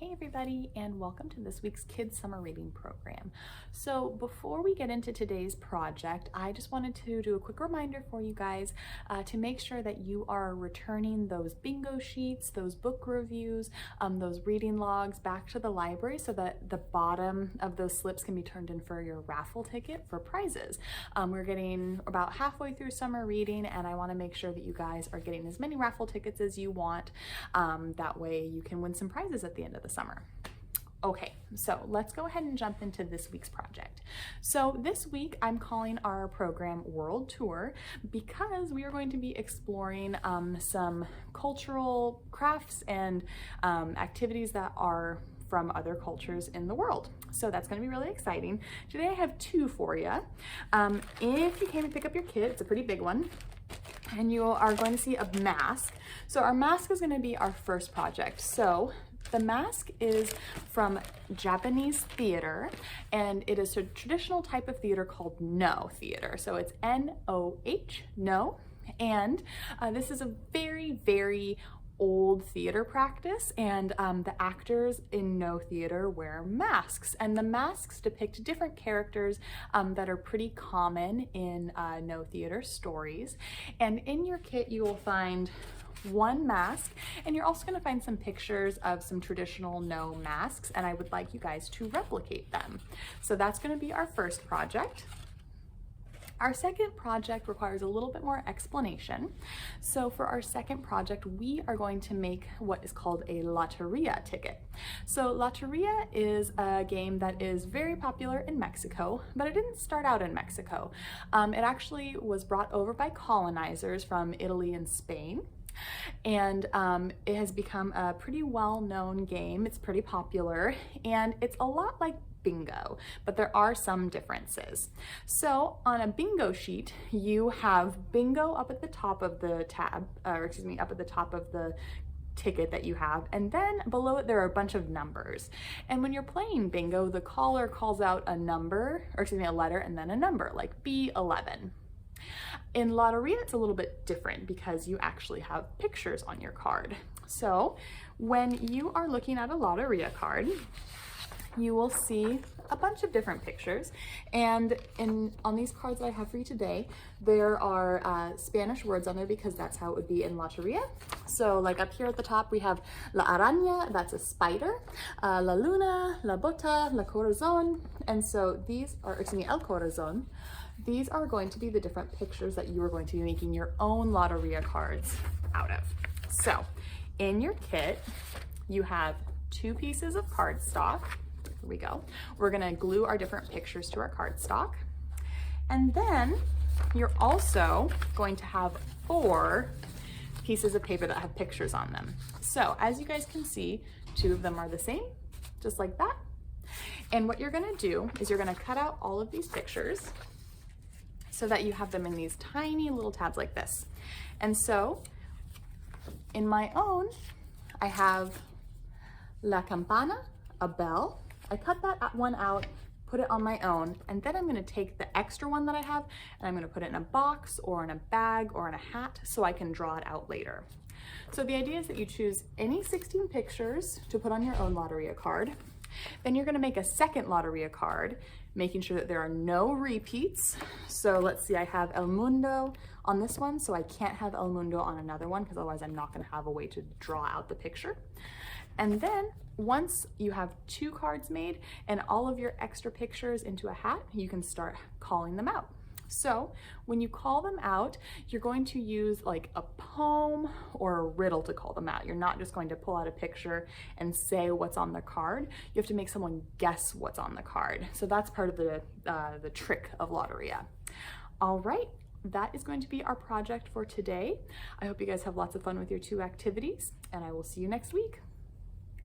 Hey everybody, and welcome to this week's Kids Summer Reading Program. So before we get into today's project, I just wanted to do a quick reminder for you guys to make sure that you are returning those bingo sheets, those book reviews, those reading logs back to the library so that the bottom of those slips can be turned in for your raffle ticket for prizes. We're getting about halfway through summer reading, and I want to make sure that you guys are getting as many raffle tickets as you want. That way you can win some prizes at the end of the summer. Okay, so let's go ahead and jump into this week's project. So this week I'm calling our program World Tour because we are going to be exploring some cultural crafts and activities that are from other cultures in the world. So that's going to be really exciting. Today I have two for you. If you came to pick up your kit, it's a pretty big one, and you are going to see a mask. So our mask is going to be our first project. So the mask is from Japanese theater, and it is a traditional type of theater called Noh theater. So it's N-O-H, Noh, and this is a very, very old theater practice, and the actors in Noh theater wear masks, and the masks depict different characters that are pretty common in Noh theater stories. And in your kit you will find one mask, and you're also going to find some pictures of some traditional Noh masks, and I would like you guys to replicate them. So that's going to be our first project. Our second project requires a little bit more explanation. So for our second project, we are going to make what is called a Lotería ticket. So Lotería is a game that is very popular in Mexico, but it didn't start out in Mexico. It actually was brought over by colonizers from Italy and Spain. And it has become a pretty well-known game. It's pretty popular, and it's a lot like bingo, but there are some differences. So on a bingo sheet, you have bingo up at the top of the tab, up at the top of the ticket that you have, and then below it there are a bunch of numbers. And when you're playing bingo, the caller calls out a number, a letter, and then a number, like B11. In Lotería, it's a little bit different because you actually have pictures on your card. So when you are looking at a Lotería card, you will see a bunch of different pictures, and on these cards that I have for you today, there are Spanish words on there because that's how it would be in Lotería. So like up here at the top we have la araña, that's a spider, la luna, la bota, la corazón, and so these are, el corazón. These are going to be the different pictures that you are going to be making your own Lotería cards out of. So in your kit, you have 2 pieces of cardstock. Here we go. We're gonna glue our different pictures to our cardstock. And then you're also going to have 4 pieces of paper that have pictures on them. So as you guys can see, 2 of them are the same, just like that. And what you're gonna do is you're gonna cut out all of these pictures so that you have them in these tiny little tabs like this. And so in my own, I have la campana, a bell. I cut that one out, put it on my own, and then I'm gonna take the extra one that I have and I'm gonna put it in a box or in a bag or in a hat so I can draw it out later. So the idea is that you choose any 16 pictures to put on your own Lotería card. Then you're gonna make a second Lotería card, making sure that there are no repeats. So let's see, I have El Mundo on this one, so I can't have El Mundo on another one because otherwise I'm not gonna have a way to draw out the picture. And then once you have 2 cards made and all of your extra pictures into a hat, you can start calling them out. So when you call them out, you're going to use like a poem or a riddle to call them out. You're not just going to pull out a picture and say what's on the card. You have to make someone guess what's on the card. So that's part of the trick of Lotería. All right, that is going to be our project for today. I hope you guys have lots of fun with your 2 activities, and I will see you next week.